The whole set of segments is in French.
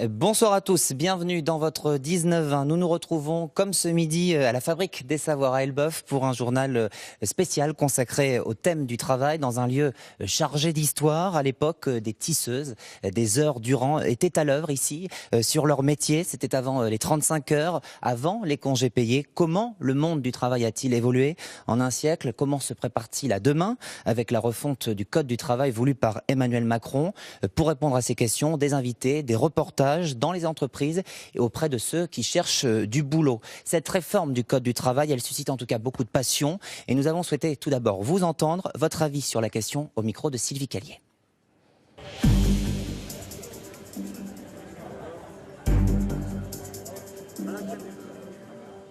Bonsoir à tous, bienvenue dans votre 19-20. Nous nous retrouvons comme ce midi à la Fabrique des Savoirs à Elbeuf pour un journal spécial consacré au thème du travail dans un lieu chargé d'histoire. À l'époque, des tisseuses, des heures durant, étaient à l'œuvre ici sur leur métier. C'était avant les 35 heures, avant les congés payés. Comment le monde du travail a-t-il évolué en un siècle? Comment se prépare-t-il à demain avec la refonte du Code du travail voulu par Emmanuel Macron? Pour répondre à ces questions, des invités, des reportages dans les entreprises et auprès de ceux qui cherchent du boulot. Cette réforme du Code du travail, elle suscite en tout cas beaucoup de passion et nous avons souhaité tout d'abord vous entendre, votre avis sur la question au micro de Sylvie Callier.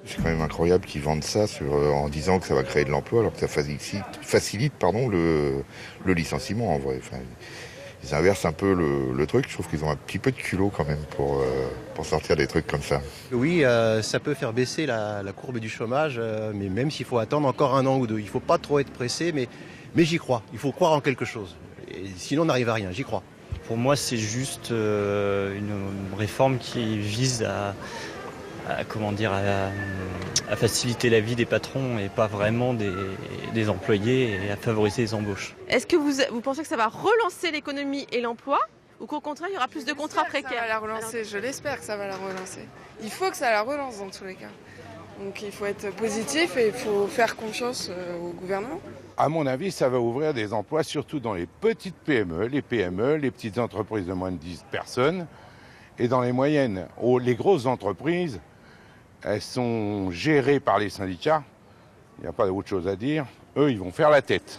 C'est quand même incroyable qu'ils vendent ça en disant que ça va créer de l'emploi alors que ça facilite le licenciement en vrai. Enfin, ils inversent un peu le truc. Je trouve qu'ils ont un petit peu de culot quand même pour sortir des trucs comme ça. Oui, ça peut faire baisser la courbe du chômage, mais même s'il faut attendre encore un an ou deux. Il ne faut pas trop être pressé, mais j'y crois. Il faut croire en quelque chose. Et sinon, on n'arrive à rien, j'y crois. Pour moi, c'est juste une réforme qui vise à faciliter la vie des patrons et pas vraiment des employés et à favoriser les embauches. Est-ce que vous pensez que ça va relancer l'économie et l'emploi ou qu'au contraire il y aura plus de contrats précaires? Ça va la relancer, je l'espère que ça va la relancer. Il faut que ça la relance dans tous les cas. Donc il faut être positif et il faut faire confiance au gouvernement. À mon avis, ça va ouvrir des emplois surtout dans les petites PME, les petites entreprises de moins de 10 personnes et dans les moyennes. Les grosses entreprises, elles sont gérées par les syndicats, il n'y a pas d'autre chose à dire, eux ils vont faire la tête.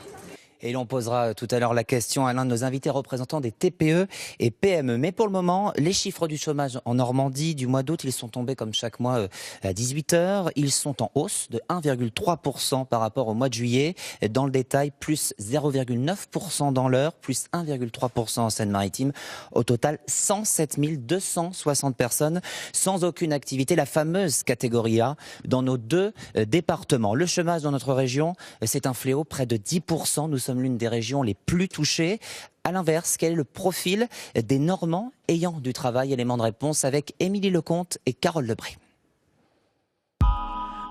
Et l'on posera tout à l'heure la question à l'un de nos invités représentants des TPE et PME. Mais pour le moment, les chiffres du chômage en Normandie du mois d'août, ils sont tombés comme chaque mois à 18h. Ils sont en hausse de 1,3% par rapport au mois de juillet. Dans le détail, plus 0,9% dans l'heure, plus 1,3% en Seine-Maritime. Au total, 107 260 personnes sans aucune activité, la fameuse catégorie A dans nos deux départements. Le chômage dans notre région, c'est un fléau, près de 10%. Nous sommes l'une des régions les plus touchées. À l'inverse, quel est le profil des Normands ayant du travail? Élément de réponse avec Émilie Lecomte et Carole Lebré.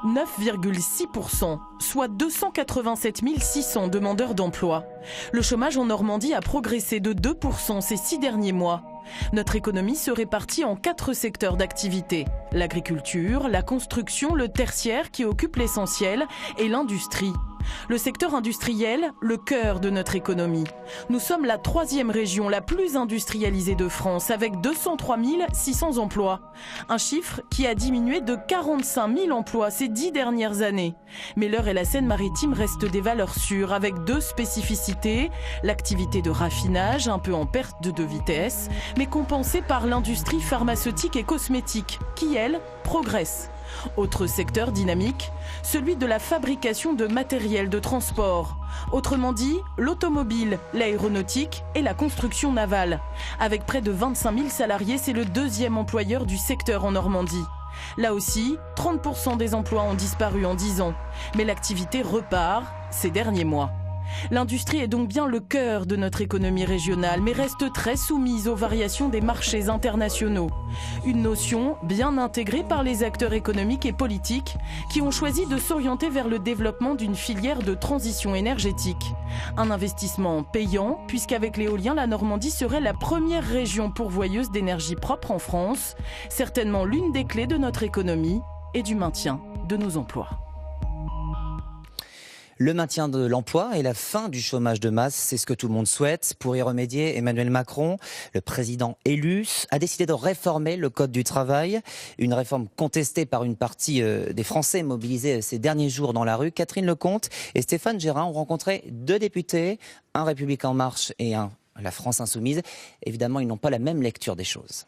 9,6%, soit 287 600 demandeurs d'emploi. Le chômage en Normandie a progressé de 2% ces 6 derniers mois. Notre économie se répartit en 4 secteurs d'activité. L'agriculture, la construction, le tertiaire qui occupe l'essentiel et l'industrie. Le secteur industriel, le cœur de notre économie. Nous sommes la 3e région la plus industrialisée de France avec 203 600 emplois. Un chiffre qui a diminué de 45 000 emplois ces 10 dernières années. Mais l'Eure et la Seine-Maritime restent des valeurs sûres avec 2 spécificités. L'activité de raffinage, un peu en perte de vitesse, mais compensée par l'industrie pharmaceutique et cosmétique qui, elle, progresse. Autre secteur dynamique, celui de la fabrication de matériel de transport. Autrement dit, l'automobile, l'aéronautique et la construction navale. Avec près de 25 000 salariés, c'est le 2e employeur du secteur en Normandie. Là aussi, 30% des emplois ont disparu en 10 ans. Mais l'activité repart ces derniers mois. L'industrie est donc bien le cœur de notre économie régionale, mais reste très soumise aux variations des marchés internationaux. Une notion bien intégrée par les acteurs économiques et politiques qui ont choisi de s'orienter vers le développement d'une filière de transition énergétique. Un investissement payant, puisqu'avec l'éolien, la Normandie serait la première région pourvoyeuse d'énergie propre en France, certainement l'une des clés de notre économie et du maintien de nos emplois. Le maintien de l'emploi et la fin du chômage de masse, c'est ce que tout le monde souhaite. Pour y remédier, Emmanuel Macron, le président élu, a décidé de réformer le Code du travail. Une réforme contestée par une partie des Français mobilisés ces derniers jours dans la rue. Catherine Lecomte et Stéphane Gérin ont rencontré 2 députés, un République En Marche et un La France Insoumise. Évidemment, ils n'ont pas la même lecture des choses.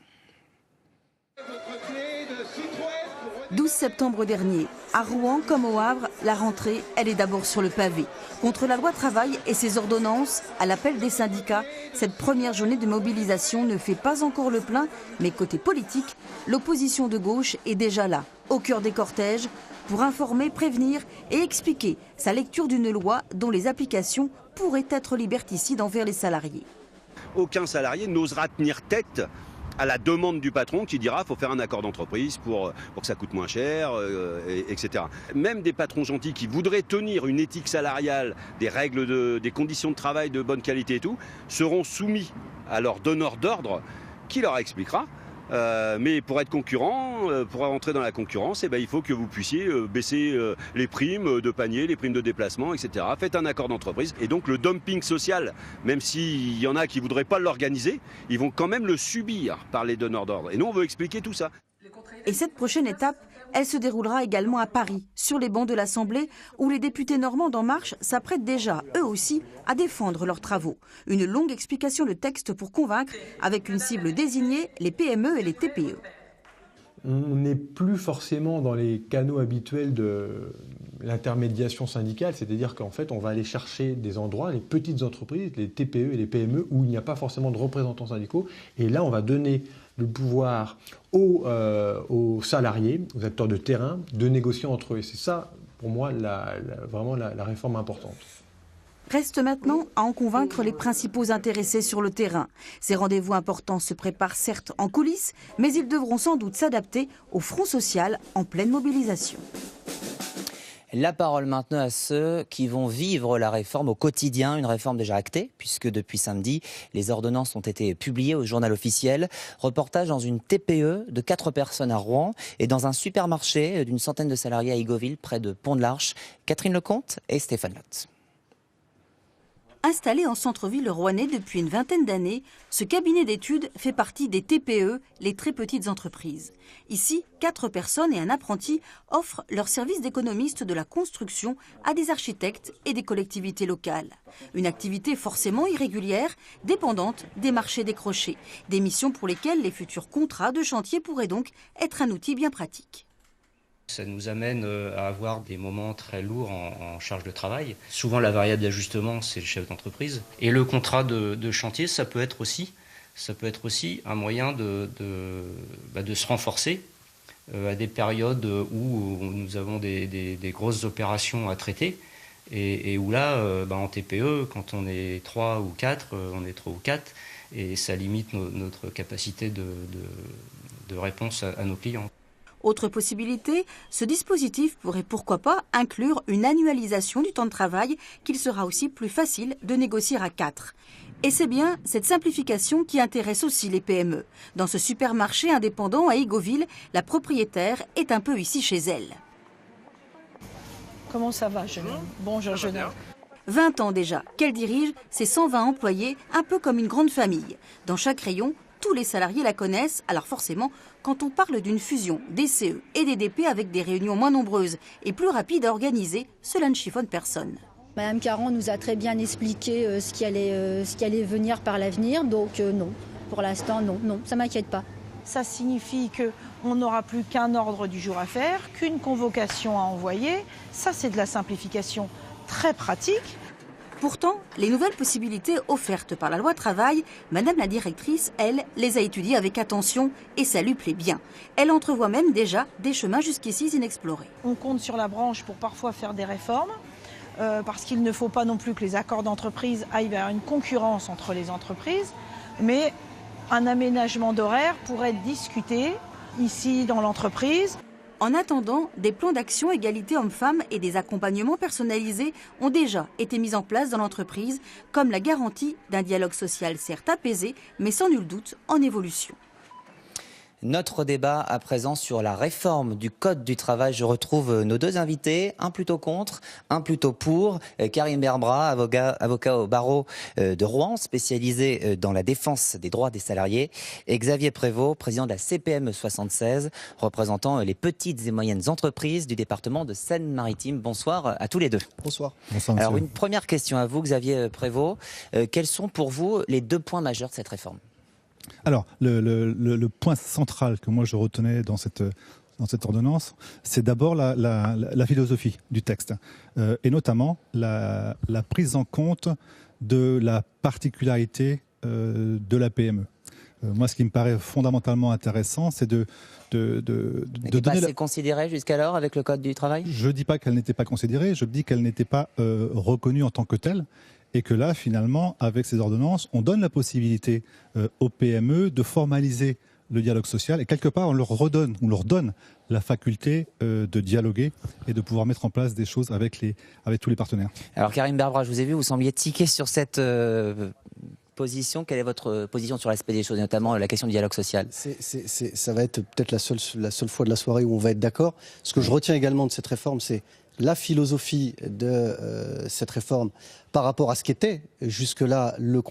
12 septembre dernier, à Rouen comme au Havre, la rentrée, elle est d'abord sur le pavé. Contre la loi travail et ses ordonnances, à l'appel des syndicats, cette première journée de mobilisation ne fait pas encore le plein, mais côté politique, l'opposition de gauche est déjà là, au cœur des cortèges, pour informer, prévenir et expliquer sa lecture d'une loi dont les applications pourraient être liberticides envers les salariés. Aucun salarié n'osera tenir tête à la demande du patron qui dira faut faire un accord d'entreprise pour que ça coûte moins cher, etc. Même des patrons gentils qui voudraient tenir une éthique salariale, des règles, des conditions de travail de bonne qualité et tout, seront soumis à leur donneur d'ordre qui leur expliquera. Mais pour être concurrent, pour entrer dans la concurrence, il faut que vous puissiez baisser les primes de panier, les primes de déplacement, etc. Faites un accord d'entreprise. Et donc le dumping social, même s'il y en a qui ne voudraient pas l'organiser, ils vont quand même le subir par les donneurs d'ordre. Et nous, on veut expliquer tout ça. Et cette prochaine étape, elle se déroulera également à Paris, sur les bancs de l'Assemblée, où les députés normands d'En Marche s'apprêtent déjà, eux aussi, à défendre leurs travaux. Une longue explication de texte pour convaincre, avec une cible désignée, les PME et les TPE. On n'est plus forcément dans les canaux habituels de l'intermédiation syndicale, c'est-à-dire qu'en fait, on va aller chercher des endroits, les petites entreprises, les TPE et les PME, où il n'y a pas forcément de représentants syndicaux, et là, on va donner le pouvoir aux salariés, aux acteurs de terrain, de négocier entre eux. Et c'est ça, pour moi, vraiment la réforme importante. Reste maintenant à en convaincre les principaux intéressés sur le terrain. Ces rendez-vous importants se préparent certes en coulisses, mais ils devront sans doute s'adapter au front social en pleine mobilisation. La parole maintenant à ceux qui vont vivre la réforme au quotidien, une réforme déjà actée, puisque depuis samedi, les ordonnances ont été publiées au journal officiel. Reportage dans une TPE de 4 personnes à Rouen et dans un supermarché d'une centaine de salariés à Igoville, près de Pont-de-l'Arche. Catherine Lecomte et Stéphane Lotte. Installé en centre-ville rouennais depuis une vingtaine d'années, ce cabinet d'études fait partie des TPE, les très petites entreprises. Ici, 4 personnes et un apprenti offrent leur service d'économiste de la construction à des architectes et des collectivités locales. Une activité forcément irrégulière, dépendante des marchés décrochés. Des missions pour lesquelles les futurs contrats de chantier pourraient donc être un outil bien pratique. Ça nous amène à avoir des moments très lourds en charge de travail. Souvent, la variable d'ajustement, c'est le chef d'entreprise. Et le contrat de chantier, ça peut être aussi un moyen de se renforcer à des périodes où nous avons des grosses opérations à traiter et où là, en TPE, quand on est 3 ou 4, on est 3 ou 4 et ça limite notre capacité de réponse à nos clients. Autre possibilité, ce dispositif pourrait pourquoi pas inclure une annualisation du temps de travail qu'il sera aussi plus facile de négocier à 4. Et c'est bien cette simplification qui intéresse aussi les PME. Dans ce supermarché indépendant à Igoville, la propriétaire est un peu ici chez elle. Comment ça va, jeune homme? Bonjour, jeune homme. 20 ans déjà qu'elle dirige ses 120 employés, un peu comme une grande famille. Dans chaque rayon, tous les salariés la connaissent, alors forcément, quand on parle d'une fusion des CE et des DP avec des réunions moins nombreuses et plus rapides à organiser, cela ne chiffonne personne. Madame Caron nous a très bien expliqué ce qui allait venir par l'avenir, donc non, pour l'instant non, ça ne m'inquiète pas. Ça signifie qu'on n'aura plus qu'un ordre du jour à faire, qu'une convocation à envoyer. Ça, c'est de la simplification très pratique. Pourtant, les nouvelles possibilités offertes par la loi travail, Madame la directrice, elle, les a étudiées avec attention et ça lui plaît bien. Elle entrevoit même déjà des chemins jusqu'ici inexplorés. On compte sur la branche pour parfois faire des réformes, parce qu'il ne faut pas non plus que les accords d'entreprise aillent vers une concurrence entre les entreprises, mais un aménagement d'horaire pourrait être discuté ici dans l'entreprise. En attendant, des plans d'action égalité hommes-femmes et des accompagnements personnalisés ont déjà été mis en place dans l'entreprise, comme la garantie d'un dialogue social certes apaisé, mais sans nul doute en évolution. Notre débat à présent sur la réforme du Code du travail. Je retrouve nos deux invités, un plutôt contre, un plutôt pour. Karim Berbra, avocat au barreau de Rouen, spécialisé dans la défense des droits des salariés. Et Xavier Prévost, président de la CPME 76, représentant les petites et moyennes entreprises du département de Seine-Maritime. Bonsoir à tous les deux. Bonsoir. Bonsoir, alors une première question à vous, Xavier Prévost. Quels sont pour vous les 2 points majeurs de cette réforme ? Alors, le point central que moi je retenais dans cette ordonnance, c'est d'abord la philosophie du texte, et notamment la prise en compte de la particularité de la PME. Moi, ce qui me paraît fondamentalement intéressant, c'est de donner... C'est considéré jusqu'alors avec le Code du travail ? Je ne dis pas qu'elle n'était pas considérée, je dis qu'elle n'était pas reconnue en tant que telle. Et que là, finalement, avec ces ordonnances, on donne la possibilité aux PME de formaliser le dialogue social et quelque part on leur donne la faculté de dialoguer et de pouvoir mettre en place des choses avec tous les partenaires. Alors Karim Berbra, je vous ai vu, vous sembliez tiquer sur cette position. Quelle est votre position sur l'aspect des choses, notamment la question du dialogue social? Ça va être peut-être la seule fois de la soirée où on va être d'accord. Ce que je retiens également de cette réforme, c'est la philosophie de cette réforme par rapport à ce qu'était jusque-là le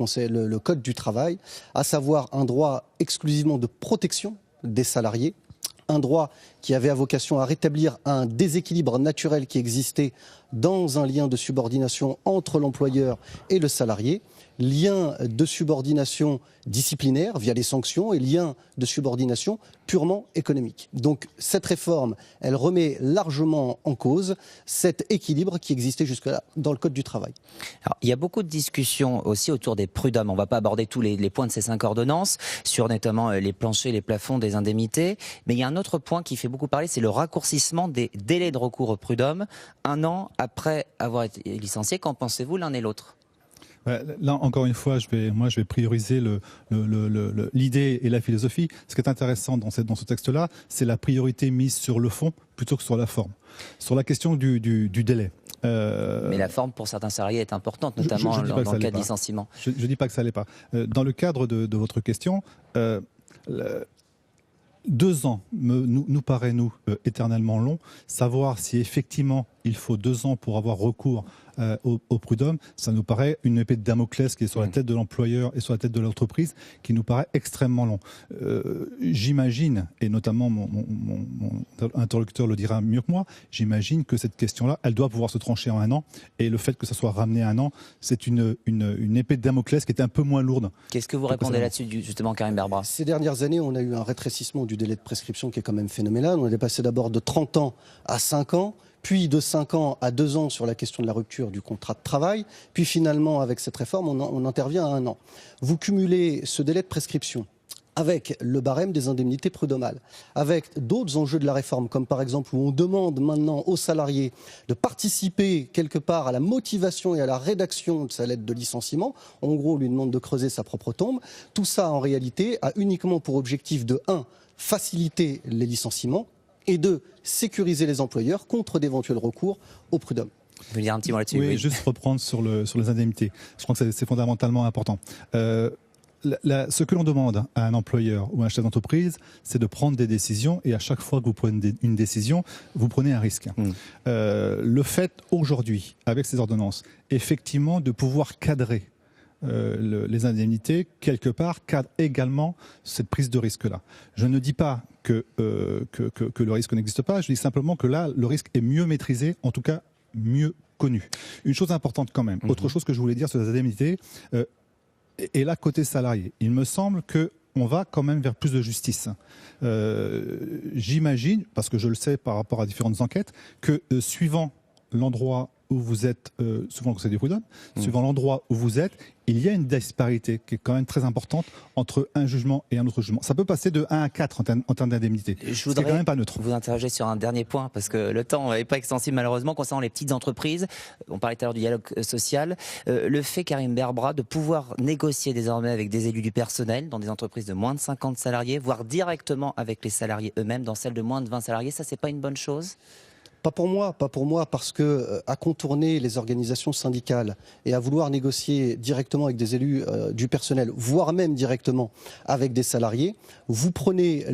Code du travail, à savoir un droit exclusivement de protection des salariés, un droit qui avait à vocation à rétablir un déséquilibre naturel qui existait dans un lien de subordination entre l'employeur et le salarié, lien de subordination disciplinaire via les sanctions et lien de subordination purement économique. Donc cette réforme, elle remet largement en cause cet équilibre qui existait jusque-là dans le Code du travail. Alors, il y a beaucoup de discussions aussi autour des prud'hommes. On ne va pas aborder tous les points de ces 5 ordonnances, sur notamment les planchers, les plafonds des indemnités. Mais il y a un autre point qui fait beaucoup parler, c'est le raccourcissement des délais de recours aux prud'hommes. 1 an après avoir été licencié, qu'en pensez-vous l'un et l'autre ? Là, encore une fois, je vais prioriser l'idée et la philosophie. Ce qui est intéressant dans ce texte-là, c'est la priorité mise sur le fond plutôt que sur la forme. Sur la question du délai. Mais la forme pour certains salariés est importante, notamment dans le cas de licenciement. Je ne dis pas que ça ne l'est pas. Dans le cadre de votre question, 2 ans nous paraît, éternellement long. Savoir si effectivement il faut 2 ans pour avoir recours au prud'homme, ça nous paraît une épée de Damoclès qui est sur la tête de l'employeur et sur la tête de l'entreprise, qui nous paraît extrêmement long. J'imagine, et notamment mon interlocuteur le dira mieux que moi, j'imagine que cette question-là, elle doit pouvoir se trancher en 1 an, et le fait que ça soit ramené à 1 an, c'est une épée de Damoclès qui est un peu moins lourde. Qu'est-ce que vous répondez là-dessus, justement, Karim Berbra ? Ces dernières années, on a eu un rétrécissement du délai de prescription qui est quand même phénoménal. On est passé d'abord de 30 ans à 5 ans, puis de 5 ans à 2 ans sur la question de la rupture du contrat de travail, puis finalement, avec cette réforme, on intervient à 1 an. Vous cumulez ce délai de prescription avec le barème des indemnités prud'homales, avec d'autres enjeux de la réforme, comme par exemple où on demande maintenant aux salariés de participer quelque part à la motivation et à la rédaction de sa lettre de licenciement. En gros, on lui demande de creuser sa propre tombe. Tout ça, en réalité, a uniquement pour objectif de 1, faciliter les licenciements, et 2, sécuriser les employeurs contre d'éventuels recours au prud'homme. Vous voulez dire un petit mot là-dessus ? Oui, juste reprendre sur les indemnités. Je crois que c'est fondamentalement important. Ce que l'on demande à un employeur ou à un chef d'entreprise, c'est de prendre des décisions, et à chaque fois que vous prenez une décision, vous prenez un risque. Le fait aujourd'hui, avec ces ordonnances, effectivement de pouvoir cadrer les indemnités, quelque part, cadre également cette prise de risque-là. Je ne dis pas que le risque n'existe pas, je dis simplement que là, le risque est mieux maîtrisé, en tout cas mieux connu. Une chose importante quand même, autre chose que je voulais dire sur les indemnités, et là, côté salarié, il me semble qu'on va quand même vers plus de justice. J'imagine, parce que je le sais par rapport à différentes enquêtes, que suivant l'endroit où vous êtes, souvent le Conseil des prud'hommes, suivant l'endroit où vous êtes, il y a une disparité qui est quand même très importante entre un jugement et un autre jugement. Ça peut passer de 1 à 4 en termes d'indemnité. Je voudrais quand même pas neutre. Vous interroger sur un dernier point, parce que le temps n'est pas extensible malheureusement concernant les petites entreprises. On parlait tout à l'heure du dialogue social. Le fait, Karim Berbra, de pouvoir négocier désormais avec des élus du personnel dans des entreprises de moins de 50 salariés, voire directement avec les salariés eux-mêmes dans celles de moins de 20 salariés, ça c'est pas une bonne chose ? Pas pour moi, parce que à contourner les organisations syndicales et à vouloir négocier directement avec des élus du personnel, voire même directement avec des salariés, vous prenez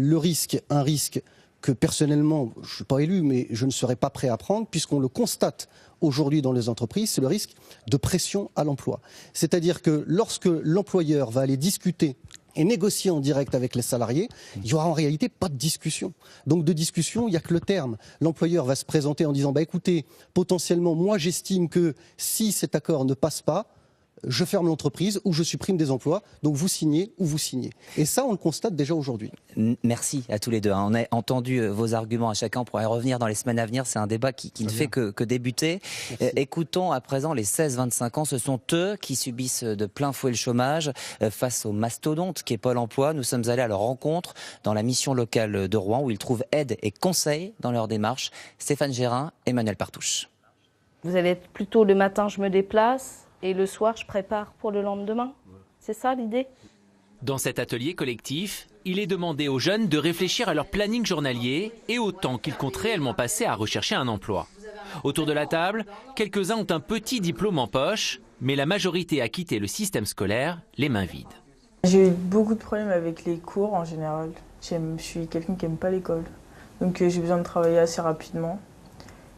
un risque que personnellement, je ne suis pas élu, mais je ne serais pas prêt à prendre, puisqu'on le constate aujourd'hui dans les entreprises, c'est le risque de pression à l'emploi. C'est-à-dire que lorsque l'employeur va aller discuter et négocier en direct avec les salariés, il n'y aura en réalité pas de discussion. Donc de discussion, il n'y a que le terme. L'employeur va se présenter en disant écoutez, potentiellement, moi j'estime que si cet accord ne passe pas, je ferme l'entreprise ou je supprime des emplois, donc vous signez ou vous signez. Et ça, on le constate déjà aujourd'hui. Merci à tous les deux. On a entendu vos arguments à chacun, on pourra y revenir dans les semaines à venir. C'est un débat qui ne fait que débuter. Écoutons à présent les 16-25 ans. Ce sont eux qui subissent de plein fouet le chômage face au mastodonte qu'est Pôle emploi. Nous sommes allés à leur rencontre dans la mission locale de Rouen où ils trouvent aide et conseils dans leur démarche. Stéphane Gérin, Emmanuel Partouche. Vous allez être plutôt le matin, je me déplace. Et le soir, je prépare pour le lendemain. C'est ça l'idée? Dans cet atelier collectif, il est demandé aux jeunes de réfléchir à leur planning journalier et au temps qu'ils comptent réellement passer à rechercher un emploi. Autour de la table, quelques-uns ont un petit diplôme en poche, mais la majorité a quitté le système scolaire les mains vides. J'ai eu beaucoup de problèmes avec les cours en général. Je suis quelqu'un qui n'aime pas l'école, donc j'ai besoin de travailler assez rapidement.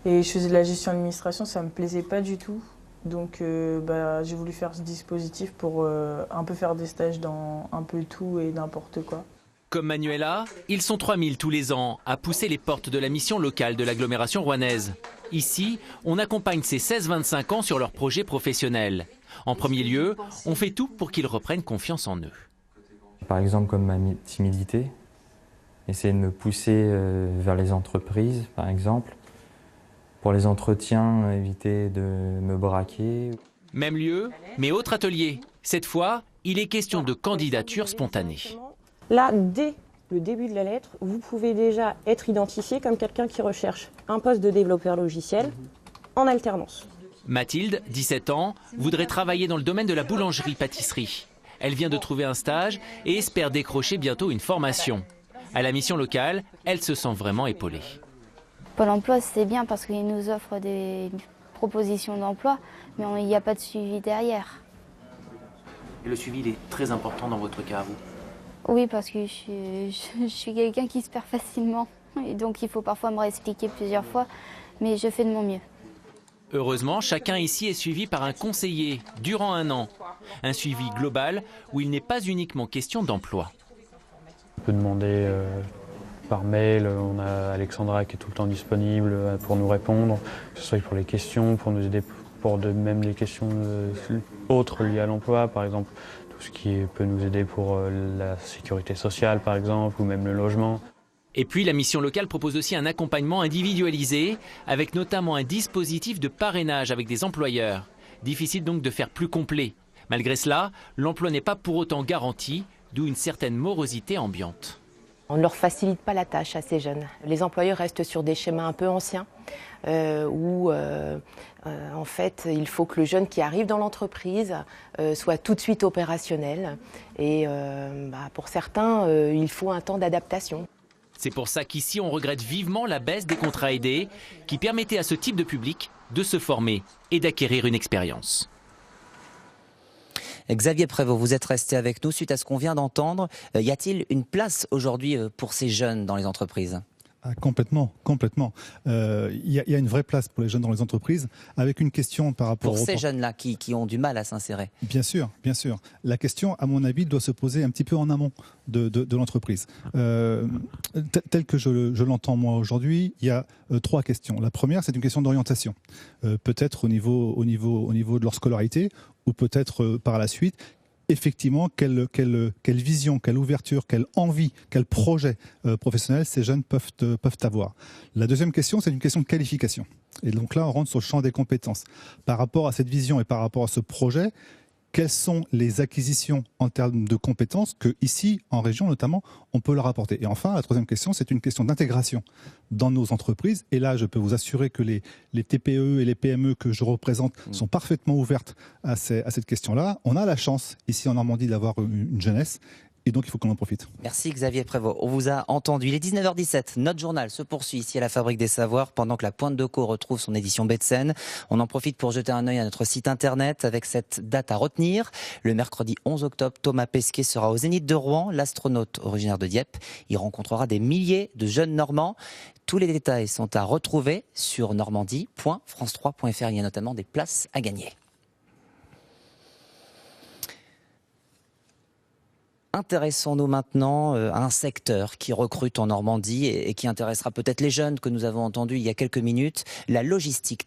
Et je faisais de la gestion d'administration, ça ne me plaisait pas du tout. Donc j'ai voulu faire ce dispositif pour un peu faire des stages dans un peu tout et n'importe quoi. Comme Manuela, ils sont 3000 tous les ans à pousser les portes de la mission locale de l'agglomération rouennaise. Ici, on accompagne ces 16-25 ans sur leurs projets professionnels. En premier lieu, on fait tout pour qu'ils reprennent confiance en eux. Par exemple, comme ma timidité, essayer de me pousser vers les entreprises, par exemple. Pour les entretiens, éviter de me braquer. Même lieu, mais autre atelier. Cette fois, il est question de candidature spontanée. Là, dès le début de la lettre, vous pouvez déjà être identifié comme quelqu'un qui recherche un poste de développeur logiciel en alternance. Mathilde, 17 ans, voudrait travailler dans le domaine de la boulangerie-pâtisserie. Elle vient de trouver un stage et espère décrocher bientôt une formation. À la mission locale, elle se sent vraiment épaulée. Pôle emploi, c'est bien parce qu'il nous offre des propositions d'emploi, mais il n'y a pas de suivi derrière. Et le suivi, il est très important dans votre cas à vous? Oui, parce que je suis quelqu'un qui se perd facilement. Et donc il faut parfois me réexpliquer plusieurs fois, mais je fais de mon mieux. Heureusement, chacun ici est suivi par un conseiller durant 1 an. Un suivi global où il n'est pas uniquement question d'emploi. On peut demander par mail, on a Alexandra qui est tout le temps disponible pour nous répondre, que ce soit pour les questions, pour nous aider pour même les questions autres liées à l'emploi, par exemple tout ce qui peut nous aider pour la sécurité sociale par exemple, ou même le logement. Et puis la mission locale propose aussi un accompagnement individualisé, avec notamment un dispositif de parrainage avec des employeurs. Difficile donc de faire plus complet. Malgré cela, l'emploi n'est pas pour autant garanti, d'où une certaine morosité ambiante. On ne leur facilite pas la tâche à ces jeunes. Les employeurs restent sur des schémas un peu anciens où en fait il faut que le jeune qui arrive dans l'entreprise soit tout de suite opérationnel et pour certains il faut un temps d'adaptation. C'est pour ça qu'ici on regrette vivement la baisse des contrats aidés qui permettaient à ce type de public de se former et d'acquérir une expérience. Xavier Prévost, vous êtes resté avec nous suite à ce qu'on vient d'entendre. Y a-t-il une place aujourd'hui pour ces jeunes dans les entreprises ? Complètement. Il y a une vraie place pour les jeunes dans les entreprises, avec une question par rapport pour ces jeunes-là qui ont du mal à s'insérer. Bien sûr. La question, à mon avis, doit se poser un petit peu en amont de l'entreprise. Tel que je l'entends moi aujourd'hui, il y a 3 questions. La première, c'est une question d'orientation, peut-être au niveau de leur scolarité, ou peut-être par la suite. Effectivement, quelle vision, quelle ouverture, quelle envie, quel projet professionnel ces jeunes peuvent avoir. La deuxième question, c'est une question de qualification. Et donc là, on rentre sur le champ des compétences. Par rapport à cette vision et par rapport à ce projet, quelles sont les acquisitions en termes de compétences que ici, en région notamment, on peut leur apporter. Et enfin, la troisième question, c'est une question d'intégration dans nos entreprises. Et là, je peux vous assurer que les TPE et les PME que je représente sont parfaitement ouvertes à cette question-là. On a la chance, ici en Normandie, d'avoir une jeunesse. Et donc, il faut qu'on en profite. Merci Xavier Prévost. On vous a entendu. Il est 19h17. Notre journal se poursuit ici à la Fabrique des Savoirs pendant que la Pointe de Caux retrouve son édition baie de Seine. On en profite pour jeter un œil à notre site internet avec cette date à retenir. Le mercredi 11 octobre, Thomas Pesquet sera au Zénith de Rouen. L'astronaute originaire de Dieppe. Il rencontrera des milliers de jeunes Normands. Tous les détails sont à retrouver sur normandie.france3.fr. Il y a notamment des places à gagner. Intéressons-nous maintenant à un secteur qui recrute en Normandie et qui intéressera peut-être les jeunes que nous avons entendus il y a quelques minutes, la logistique.